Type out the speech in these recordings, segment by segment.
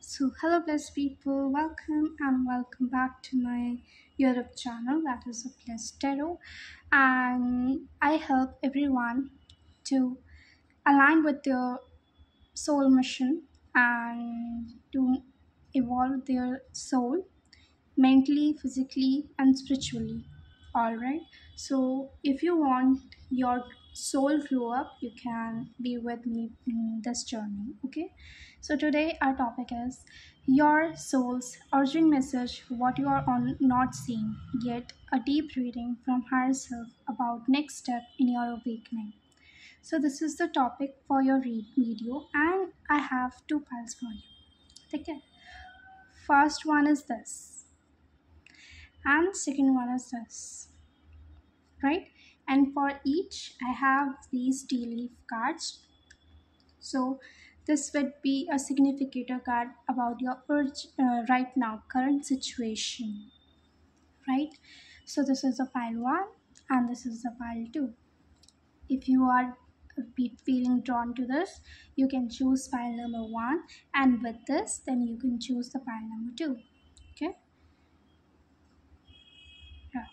So, hello, blessed people, welcome back to my YouTube channel that is a Blessed Tarot. And I help everyone to align with their soul mission and to evolve their soul mentally, physically, and spiritually. All right. So, if you want your soul glow up, you can be with me in this journey. Okay. So, today our topic is your soul's urgent message, what you are on not seeing, yet a deep reading from higher self about next step in your awakening. So, this is the topic for your read video, and I have two piles for you. Okay. First one is this and second one is this, right? And for each I have these tea leaf cards. So this would be a significator card about your right now current situation, right? So this is a pile 1 and this is the pile 2. If you are feeling drawn to this, you can choose pile number 1, and with this then you can choose the pile number 2. Okay. Yeah.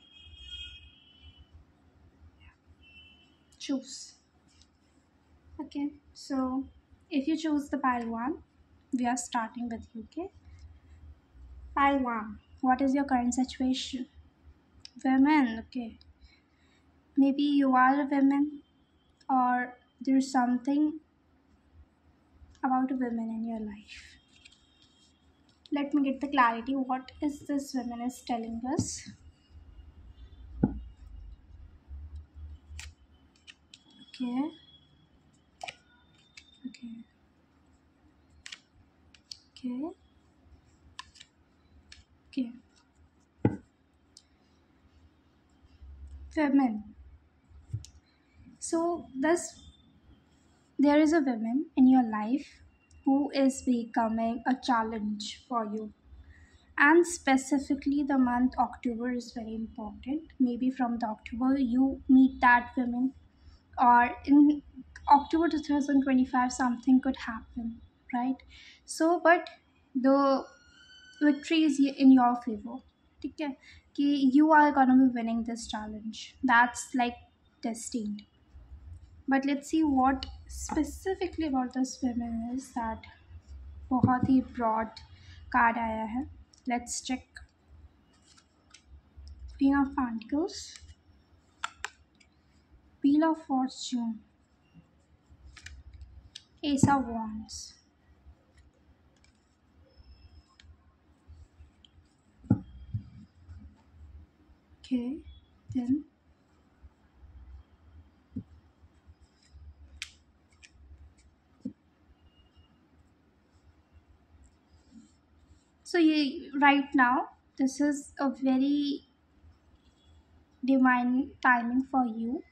Choose. Okay, so if you choose the pile 1, we are starting with you, okay? Pile 1, what is your current situation? Women, okay. Maybe you are a woman or there's something about a woman in your life. Let me get the clarity. What is this woman is telling us? Okay, okay, okay, okay. Women. So this there is a woman in your life who is becoming a challenge for you, and specifically the month October is very important. Maybe from the October you meet that woman, or in October 2025 something could happen, right? So but the victory is in your favor. Okay, you are gonna be winning this challenge, that's like destined. But let's see what specifically about this women is that बहुत ही broad card आया है. Let's check. Queen of Pentacles, Wheel of Fortune, Ace of Wands. Okay, then so right now this is a very divine timing for you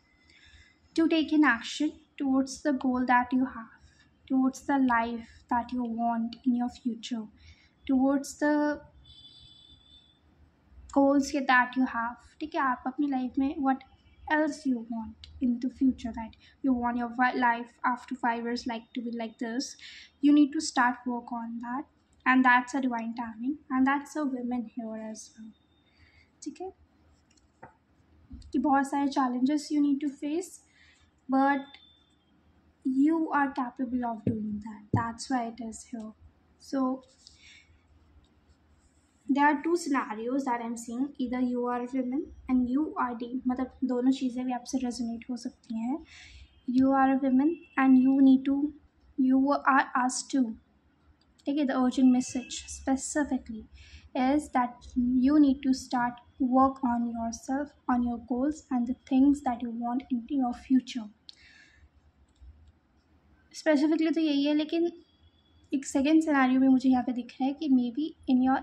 to take an action towards the goal that you have, towards the life that you want in your future, towards the goals that you have. ठीक है, आप अपनी life में what else you want in the future, that you want your life after 5 years like to be like this, you need to start work on that, and that's a divine timing, and that's a women here as well. ठीक है कि बहुत सारे challenges you need to face, but you are capable of doing that, that's why it is here. So there are two scenarios that I'm seeing. Either you are a woman and you are the मतलब दोनों चीज़ें भी आपसे resonate हो सकती हैं. You are a woman and you are asked to take it. The urgent message specifically is that you need to start work on yourself, on your goals and the things that you want into your future. Specifically तो यही है, लेकिन एक second scenario में मुझे यहाँ पे दिख रहा है कि may be in your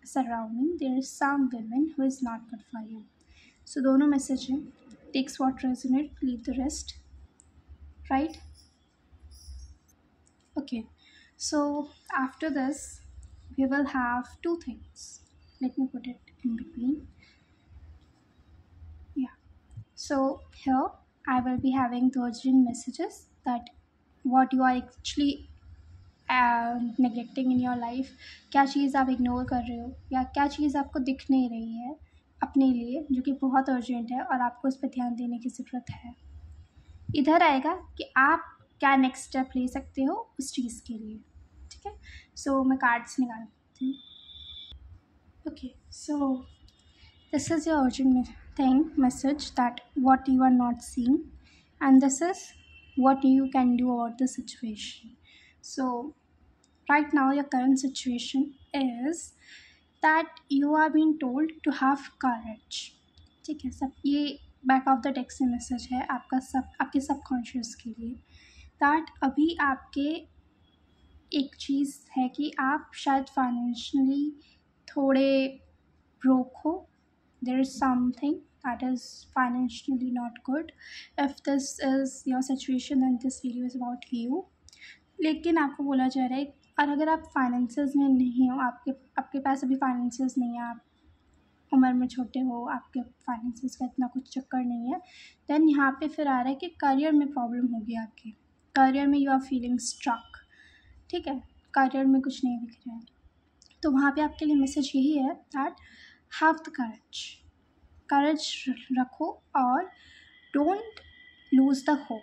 surrounding there is some women who is not good for you. So दोनों मैसेज हैं. Takes what resonate, leave the rest, right? Okay, so after this we will have two things. Let me put it in between. Yeah, so here I will be having the urgent messages that what you are actually neglecting in your life, क्या चीज़ आप ignore कर रहे हो या क्या चीज़ आपको दिख नहीं रही है अपने लिए जो कि बहुत अर्जेंट है और आपको उस पर ध्यान देने की ज़रूरत है। इधर आएगा कि आप क्या नेक्स्ट स्टेप ले सकते हो उस चीज़ के लिए। ठीक है, सो मैं कार्ड्स निकालती हूँ। Okay, so this is your urgent message that what you are not seeing, and this is what you can do about the situation. So right now your current situation is that you are being told to have courage. ठीक है, सब ये back of the text message है आपका, सब आपके subconscious के लिए। दैट अभी आपके एक चीज़ है कि आप शायद फाइनेंशियली थोड़े ब्रोक हो। there is something that is financially not good. If this is your situation then this video is about you. लेकिन आपको बोला जा रहा है, और अगर आप फाइनेंसेस में नहीं हो, आपके पास अभी फाइनेंसेस नहीं है, आप उम्र में छोटे हो, आपके फाइनेंसेस का इतना कुछ चक्कर नहीं है, देन यहाँ पे फिर आ रहा है कि करियर में प्रॉब्लम होगी आपके, करियर में यू आर फीलिंग स्ट्रक। ठीक है, करियर में कुछ नहीं दिख रहा है, तो वहाँ पे आपके लिए मैसेज यही है दैट हैव द करेज रखो और don't lose the hope.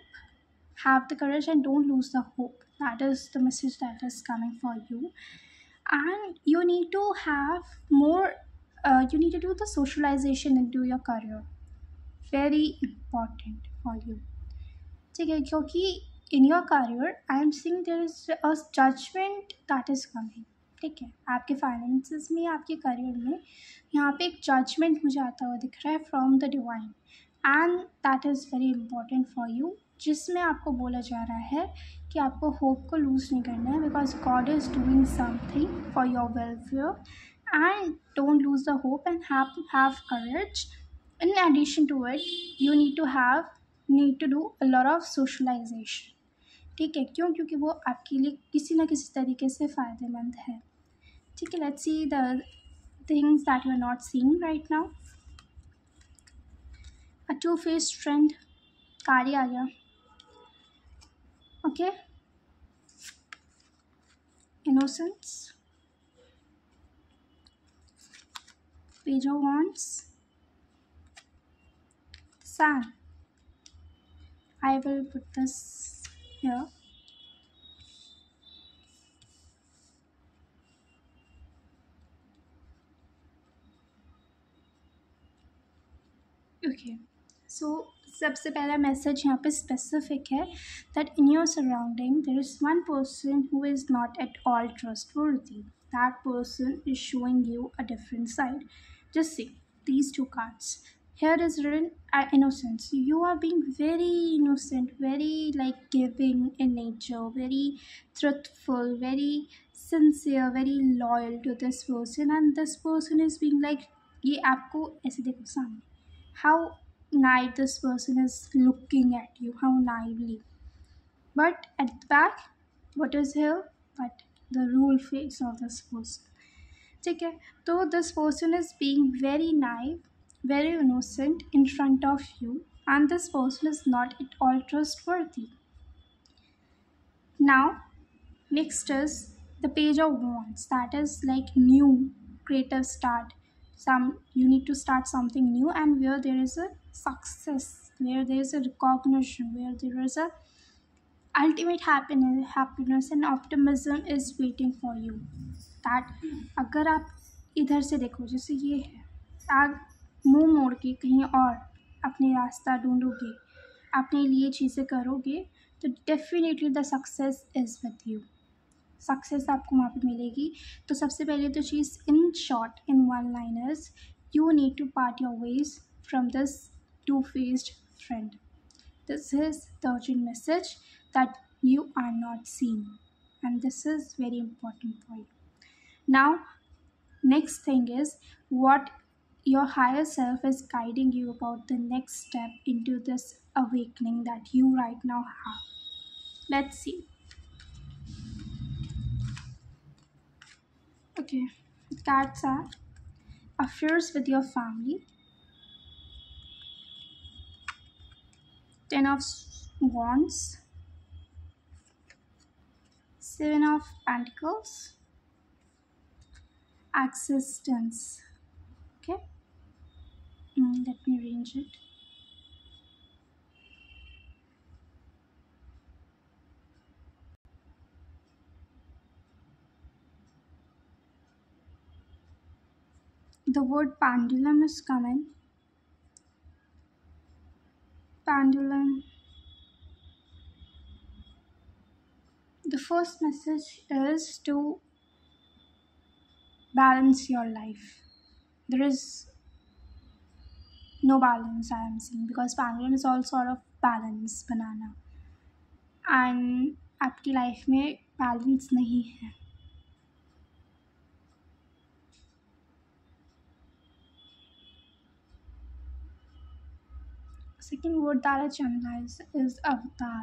Have the courage and don't lose the hope, that is the message that is coming for you. And you need to have more, you need to do the socialization into your career, very important for you. ठीक है, क्योंकि in your career I am seeing there is a judgment that is coming. ठीक है, आपके finances में, आपके career में यहाँ पे एक जजमेंट मुझे आता हुआ दिख रहा है from the divine, and that is very important for you, जिसमें आपको बोला जा रहा है कि आपको होप को लूज़ नहीं करना है, because God is doing something for your welfare, and don't lose the hope and have courage. In addition to it, you need to do a lot of socialization. ठीक है, क्यों? क्योंकि वो आपके लिए किसी ना किसी तरीके से फ़ायदेमंद है। ठीक है, let's see the things that you are not seeing right now. A two faced friend card आ गया। Okay, innocence, page of wands, sun. I will put this here. Okay, so सबसे पहला मैसेज यहाँ पे स्पेसिफिक है that in your surrounding there is one person who is not at all trustworthy. That person is showing you a different side. Just see these two cards. Here is written innocence. You are being very innocent, very like giving in nature, very truthful, very sincere, very loyal to this person, and this person is being like, ये आपको ऐसे देखो सामने, how naive this person is looking at you, how naively. But at the back, what is here but the real face of this person. ठीक है, तो this person is being very naive, very innocent in front of you, and this person is not at all trustworthy. Now next is the page of wands, that is like new creative start. You need to start something new, and where there is a success, where there is a recognition, where there is a ultimate happiness and optimism is waiting for you. That अगर आप इधर से देखो, जैसे ये है, आप मुंह मोड़ के कहीं और अपने रास्ता ढूंढोगे, अपने लिए चीज़ें करोगे, तो definitely the success is with you. Success आपको वहाँ पे मिलेगी. तो सबसे पहले तो चीज़ in short, in one liners, you need to part your ways from this two faced friend. This is the urgent message that you are not seen, and this is very important for you. Now next thing is what your higher self is guiding you about the next step into this awakening that you right now have. Let's see. Okay, cards are affairs with your family, Ten of Wands, Seven of Pentacles, existence. Okay, let me arrange it. The word pendulum is coming. Pendulum. The first message is to balance your life. There is no balance, I am saying, because pendulum is all sort of balance banana, and आपकी life में balance नहीं है. Second word that I channelize is avatar.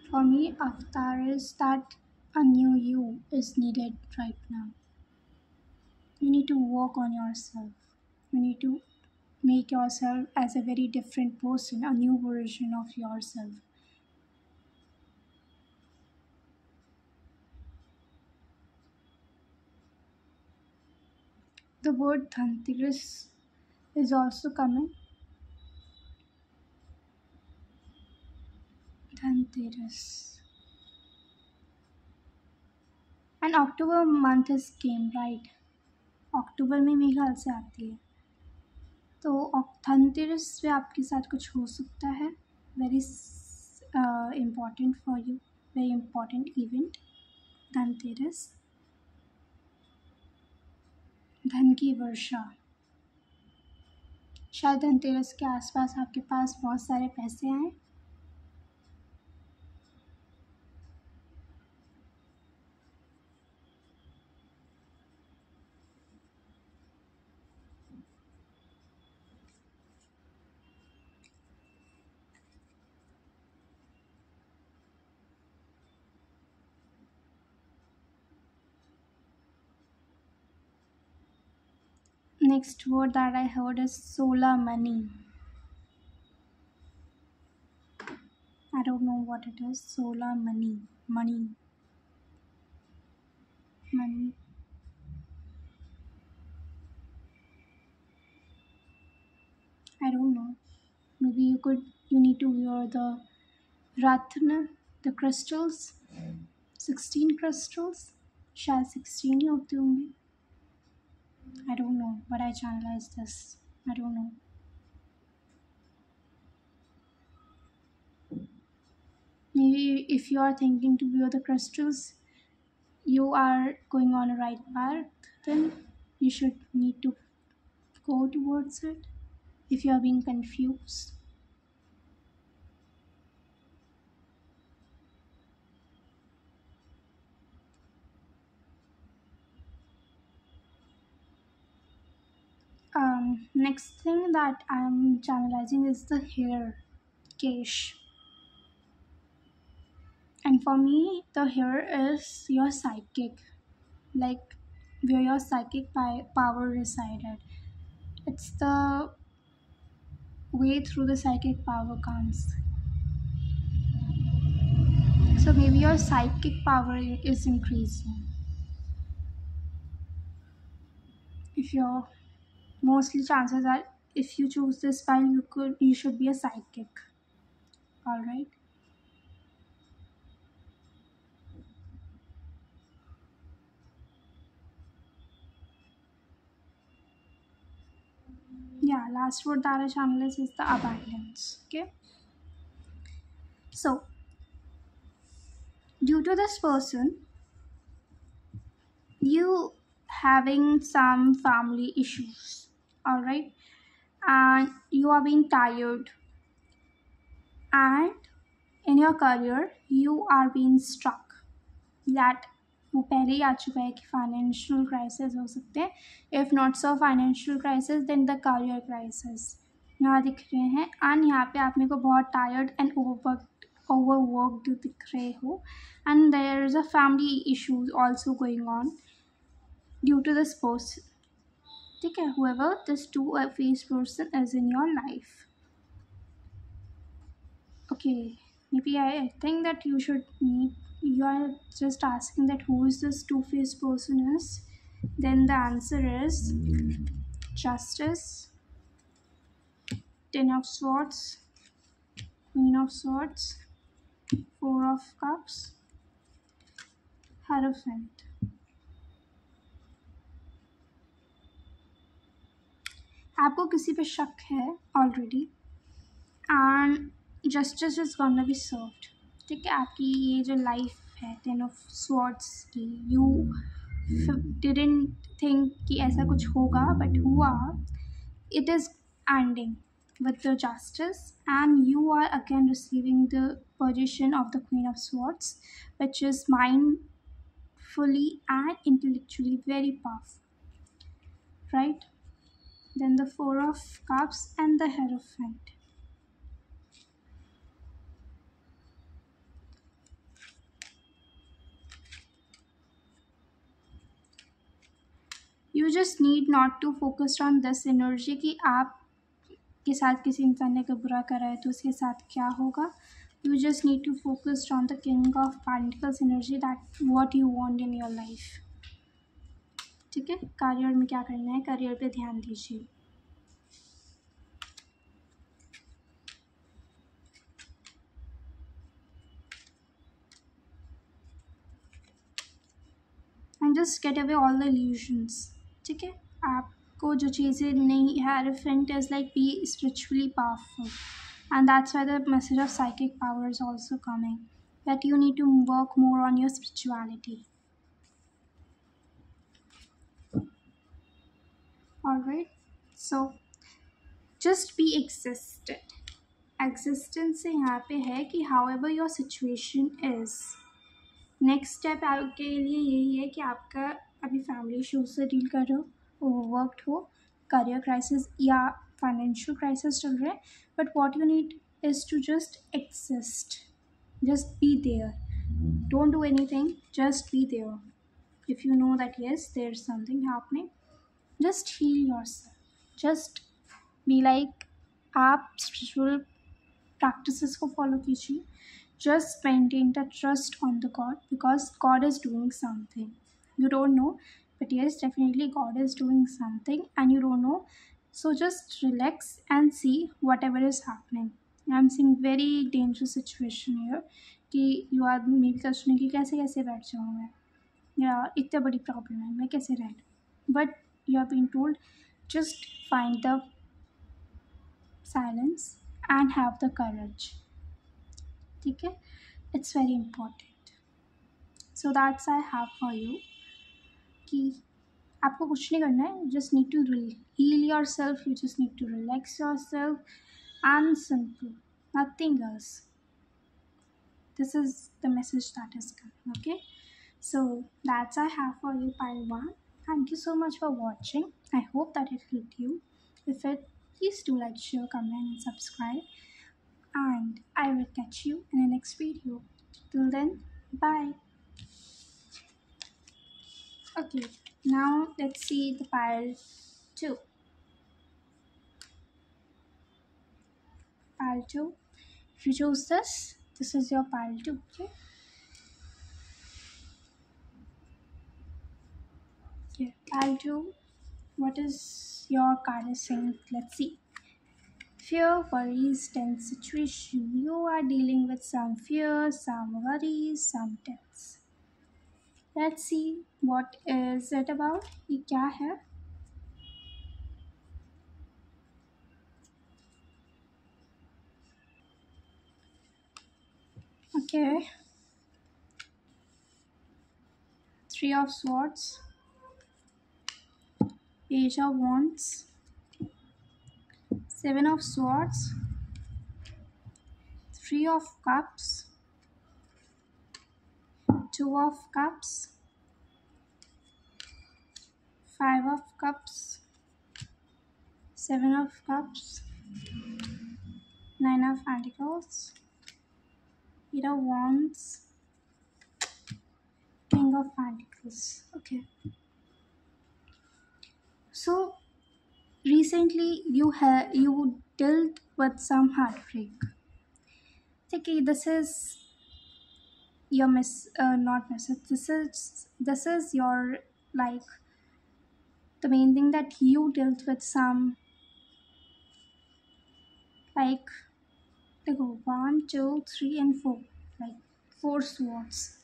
For me, avatar is that a new you is needed right now. You need to work on yourself. You need to make yourself as a very different person, a new version of yourself. The word Dhanteras is also coming. Dhanteras. And October month is came, right? अक्टूबर में मेरे ख्याल से आती है, तो धनतेरस पे आपके साथ कुछ हो सकता है. Very important for you, very important event. Dhanteras, धन की वर्षा. शायद धनतेरस के आसपास आपके पास बहुत सारे पैसे आए. Next word that I heard is solar money. I don't know what it is. Solar money. Money. Money. I don't know. Maybe you need to wear the Ratna, the crystals. 16 crystals. शायद 16 ही होते होंगे. I don't know, but I channelized this. I don't know. Maybe if you are thinking to wear the crystals, you are going on a right path, then you should need to go towards it. If you are being confused, next thing that I'm channelizing is the hair, Kesh. And for me, the hair is your psychic, like where your psychic power resided. It's the way through the psychic power comes. So maybe your psychic power is increasing. If you're mostly chances are, if you choose this file, you should be a psychic. All right. Yeah, last word that I channel is the abundance. Okay. So due to this person, you having some family issues, all right, and you are being tired, and in your career you are being stuck. That वो पहले ही आ चुका है कि financial crisis हो सकते हैं. If not so financial crisis then the career crisis यहाँ दिख रहे हैं. एंड यहाँ पे आप मेरे को बहुत टायर्ड एंड ओवरवर्कड दिख रहे हो. And there is a family issues also going on due to this person. ठीक है, whoever this two-faced person is in your life. Okay, maybe I think that you should need you are just asking that who is this two-faced person is, then the answer is Justice, Ten of Swords, Queen of Swords, Four of Cups, Hierophant. आपको किसी पे शक है already, and justice is gonna be served. ठीक है, आपकी ये जो लाइफ है टेन ऑफ स्वॉर्ड्स की, यू डिडंट थिंक कि ऐसा कुछ होगा, बट हुआ. It is ending with the justice, and you are again receiving the position of the Queen of Swords, which is mindfully and intellectually very powerful, right? Then the Four of Cups and the Hierophant. You just need not to focus on this energy कि आप के साथ किसी इंसान ने कोई बुरा करा है तो उसके साथ क्या होगा. You just need to focus on the King of Pentacles energy, that what you want in your life. ठीक है, करियर में क्या करना है, करियर पे ध्यान दीजिए. And just get away all the illusions. ठीक है, आपको जो चीज़ें नहीं है, Hierophant is like be spiritually powerful, and that's why the message of psychic power is also coming, that you need to work more on your spirituality. Alright, so just be existed. Existence से यहाँ पे है कि however your situation is, next step आपके लिए यही है कि आपका अभी फैमिली इशूज से डील कर रहे हो, ओवरवर्कड हो, करियर क्राइसिस या फाइनेंशियल क्राइसिस चल रहा है, but what you need is to just exist, just be there, don't do anything, just be there. If you know that yes there is something happening, just heal yourself, just be like, आप spiritual practices को follow कीजिए. Just maintain the trust on the God, because God is doing something. You don't know, but yes, definitely God is doing something and you don't know. So just relax and see whatever is happening. I'm seeing very dangerous situation here कि you are maybe सोचने कि कैसे कैसे बैठ जाऊँ मैं, या इतनी बड़ी प्रॉब्लम है मैं कैसे रह लूँ, but you are being told just find the silence and have the courage. ठीक है, it's very important. So that's I have for you कि आपको कुछ नहीं करना है, just need to heal yourself, you just need to relax yourself, and simple, nothing else. This is the message that is coming. Okay, so that's I have for you pile 1. Thank you so much for watching. I hope that it helped you. If it, please do like, share, comment and subscribe, and I will catch you in the next video. Till then, bye. Okay, now let's see the pile 2. Pile 2. If you choose this is your pile 2. Okay. Okay, pile 2. What is your card is saying? Let's see. Fear, worries, tense situation. You are dealing with some fears, some worries, some tense. Let's see what is it about. ये क्या है? Okay. Three of Swords, Page of Wands, Seven of Swords, Three of Cups, Two of Cups, Five of Cups, Seven of Cups, Nine of Pentacles, Eight of Wands, King of Pentacles. Okay. So recently you dealt with some heartbreak. Okay, this is your not message. This is your, like, the main thing that you dealt with some, like, go 1, 2, 3, and 4, like 4 swords,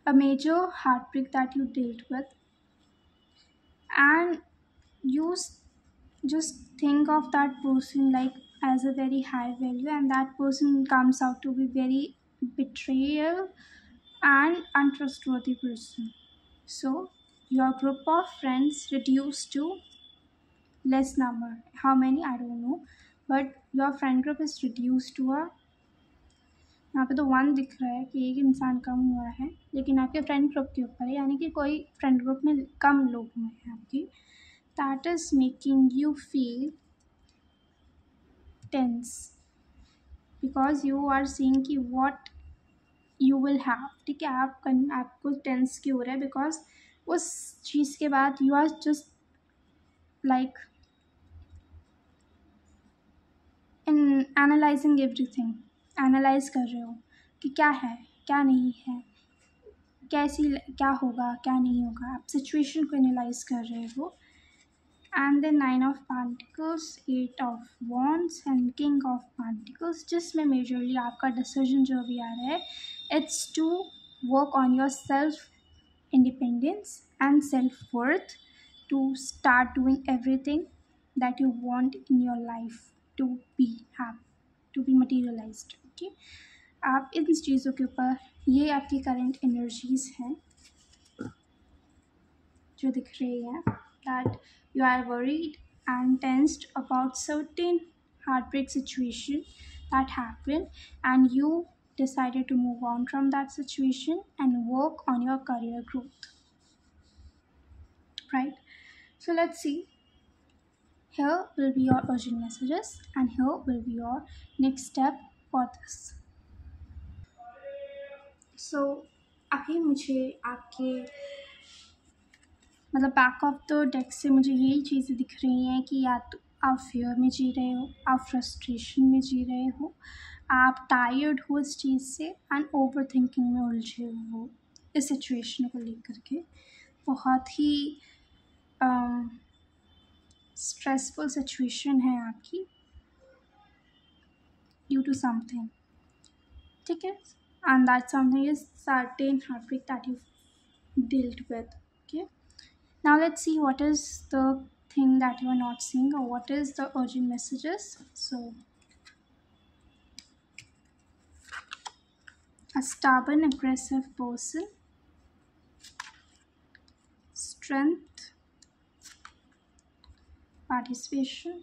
a major heartbreak that you dealt with, and you just think of that person like as a very high value, and that person comes out to be very betrayal and untrustworthy person. So your group of friends reduced to less number. How many I don't know, but your friend group is reduced to a, यहाँ पे तो 1 दिख रहा है कि एक इंसान कम हुआ है, लेकिन आपके फ्रेंड ग्रुप के ऊपर है, यानी कि कोई फ्रेंड ग्रुप में कम लोग हुए हैं आपकी. That is making you feel tense, because you are seeing कि व्हाट यू विल हैव. ठीक है, आपको टेंस क्यों हो रहा है? बिकॉज उस चीज़ के बाद you are just like in analysing everything. Analyse कर रहे हो कि क्या है, क्या नहीं है, कैसी, क्या होगा, क्या नहीं होगा. आप सिचुएशन को एनालाइज कर रहे हो. And the 9 of Pentacles, 8 of Wands and King of Pentacles, जिसमें मेजरली आपका डिसीजन जो भी आ रहा है, it's to work on yourself independence and self-worth, to start doing everything that you want in your life to be happy, to be materialized. Okay, आप इन चीज़ों के ऊपर, ये आपकी करंट एनर्जीज हैं जो दिख रही हैं, that you are worried and tensed about certain heartbreak situation that happened, and you decided to move on from that situation and work on your career growth, right? So let's see. Here will be your urgent messages, and here will be your next step for this. So अभी मुझे आपके मतलब back of the deck से मुझे यही चीज़ें दिख रही हैं कि या तो आप फियर में जी रहे हो, आप फ्रस्ट्रेशन में जी रहे हो, आप टायर्ड हो इस चीज़ से, एंड ओवर थिंकिंग में उलझे हो इस सिचुएशन को लेकर के. बहुत ही स्ट्रेसफुल सिचुएशन है आपकी ड्यू टू समथिंग. ठीक है, and that something is certain heartbreak that you've dealt with. Okay, now let's see what is the thing that you are not seeing, or what is the urgent messages. So a stubborn aggressive person, strength, participation,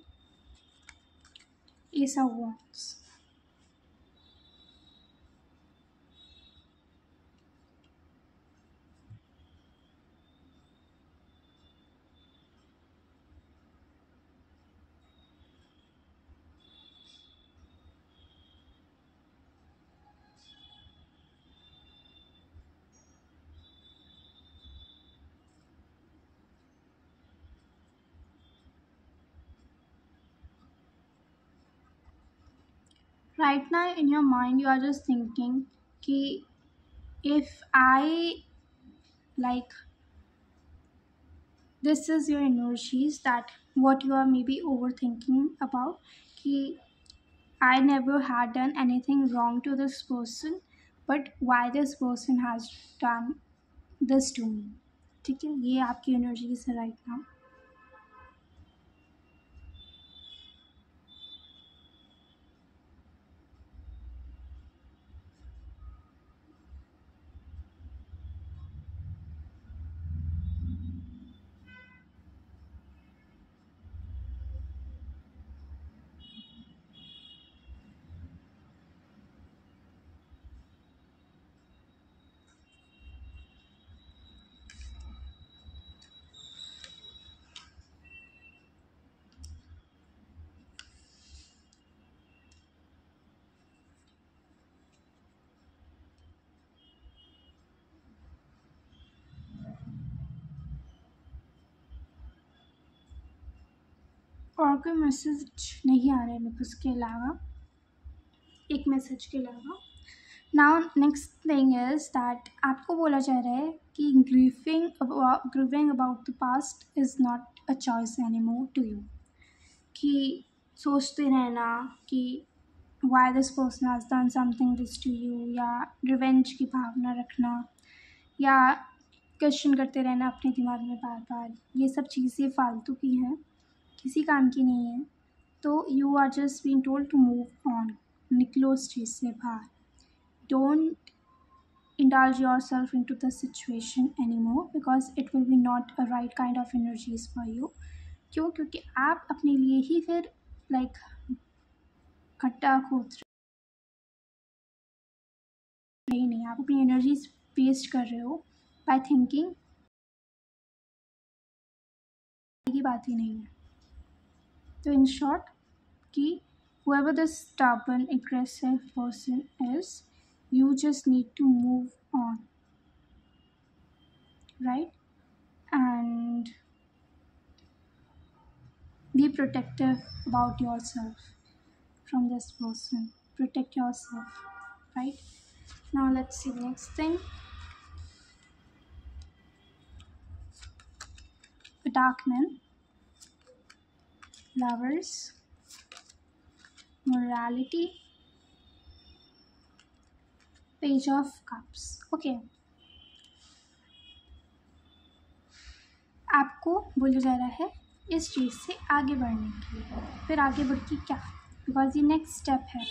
Ace of Wands. Right now in your mind you are just thinking कि if I, like, this is your energies, that what you are maybe overthinking about, कि I never had done anything wrong to this person, but why this person has done this to me. ठीक है, ये आपकी energies है right now. और कोई message नहीं आ रहा है मेरे को इसके अलावा, एक मैसेज के अलावा. Now next thing is that आपको बोला जा रहा है कि grieving about the past is not a choice any more to you, कि सोचते रहना कि why this person has done something this to you, या रिवेंज की भावना रखना, या क्वेश्चन करते रहना अपने दिमाग में बार बार, ये सब चीज़ें फालतू की हैं, किसी काम की नहीं है। तो you are just being told to move on, निकलो उस चीज़ से बाहर। Don't indulge yourself into the situation anymore because it will be not a right kind of energies for you। क्यों? क्योंकि आप अपने लिए ही फिर लाइक खट्टा खोद रहे ही नहीं, आप अपनी एनर्जीज वेस्ट कर रहे हो बाय थिंकिंग की बात ही नहीं है। तो इन शॉर्ट कि whoever the stubborn aggressive person is, you just need to move on, right? And be protective about yourself from this person. Protect yourself, right? Now let's see the next thing. The Dark Men, Lovers, Morality, Page of Cups. Okay, आपको बोला जा रहा है इस चीज़ से आगे बढ़ने के लिए। फिर आगे बढ़ के क्या? बिकॉज ये नेक्स्ट स्टेप है।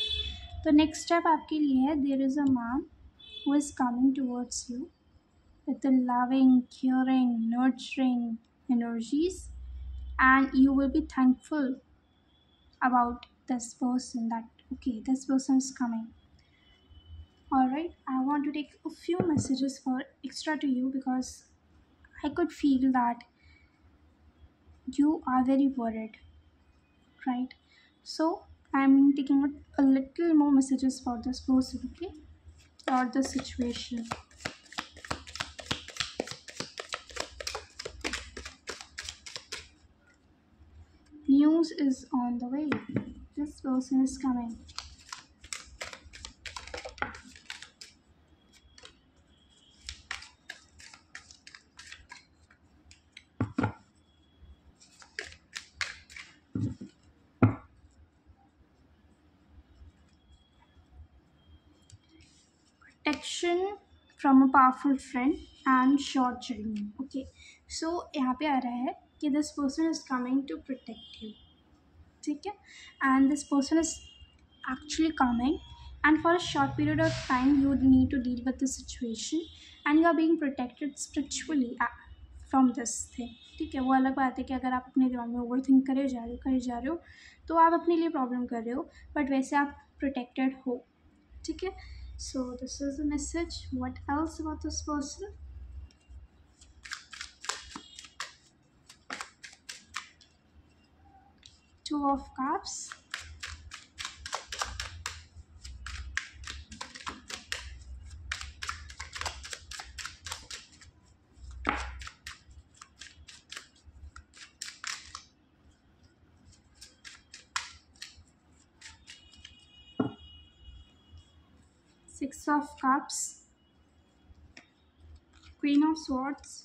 तो नेक्स्ट स्टेप आपके लिए है, there is a man who is coming towards you with the loving, caring, nurturing energies, and you will be thankful about this person, that okay, this person is coming. All right, I want to take a few messages for extra to you because I could feel that you are very worried, right? So I'm taking a little more messages for this person, okay, or the situation. News is on the way. This person is coming. Protection from a powerful friend and short journey. Okay, so यहाँ पे आ रहा है कि this person is coming to protect you, ठीक है, and this person is actually coming, and for a short period of time you need to deal with the situation and you are being protected spiritually from this thing, ठीक है। वो अलग बात है कि अगर आप अपने दिमाग में ओवर थिंक करे जा रहे हो तो आप अपने लिए प्रॉब्लम कर रहे हो, बट वैसे आप प्रोटेक्टेड हो, ठीक है। So this is the message. What else about this person? Two of Cups, Six of Cups, Queen of Swords,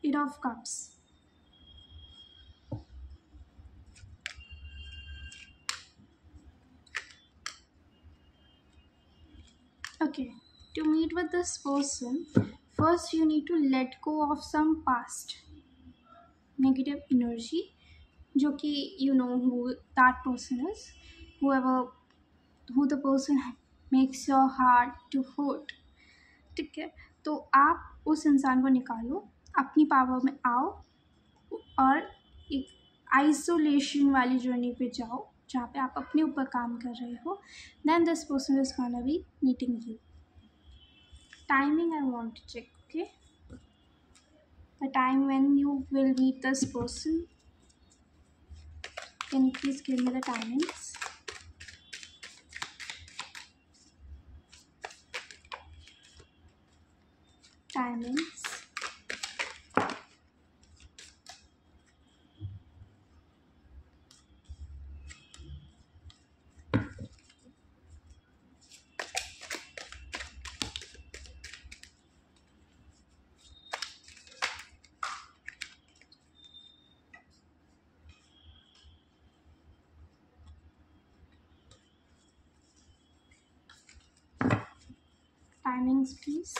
Eight of Cups. Okay, to meet with this person, first you need to let go of some past negative energy, जो कि you know who that person is, who the person makes your heart to hurt, ठीक है। तो आप उस इंसान को निकालो, अपनी पावर में आओ और एक आइसोलेशन वाली जर्नी पे जाओ जहाँ पे आप अपने ऊपर काम कर रहे हो। Then this person is gonna be meeting you. Timing I want to check, okay? The time when you will meet this person. Can you please give me the timings? Timings. channels, please.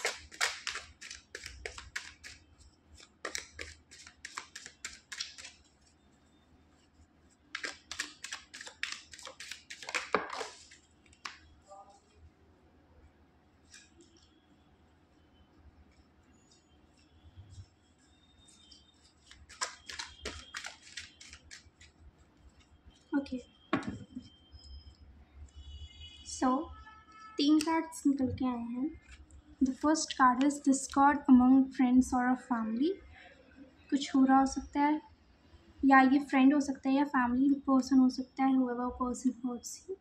Okay, so 3 cards निकल के आए हैं. The first card is Discord among friends और a family. कुछ हो रहा हो सकता है, या ये फ्रेंड हो सकता है या फैमिली पर्सन हो सकता है, whoever person hurts you.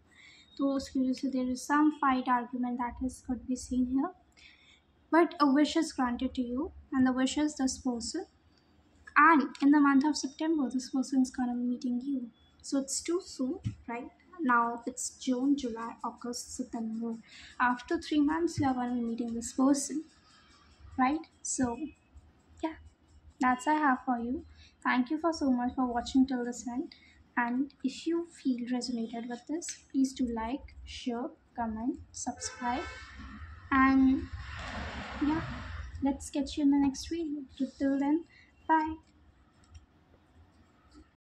तो उसकी वजह से there is some fight argument that is could be seen here, but a wish is granted to you, and the wish is this person, and in the month of September this person is gonna be meeting you. So it's too soon, right? Now it's June, July, August, September. After 3 months you are gonna be meeting this person, right? So yeah, that's I have for you. Thank you for so much for watching till this end. And if you feel resonated with this, please do like, share, comment, subscribe, and yeah, let's catch you in the next video. Till then, bye.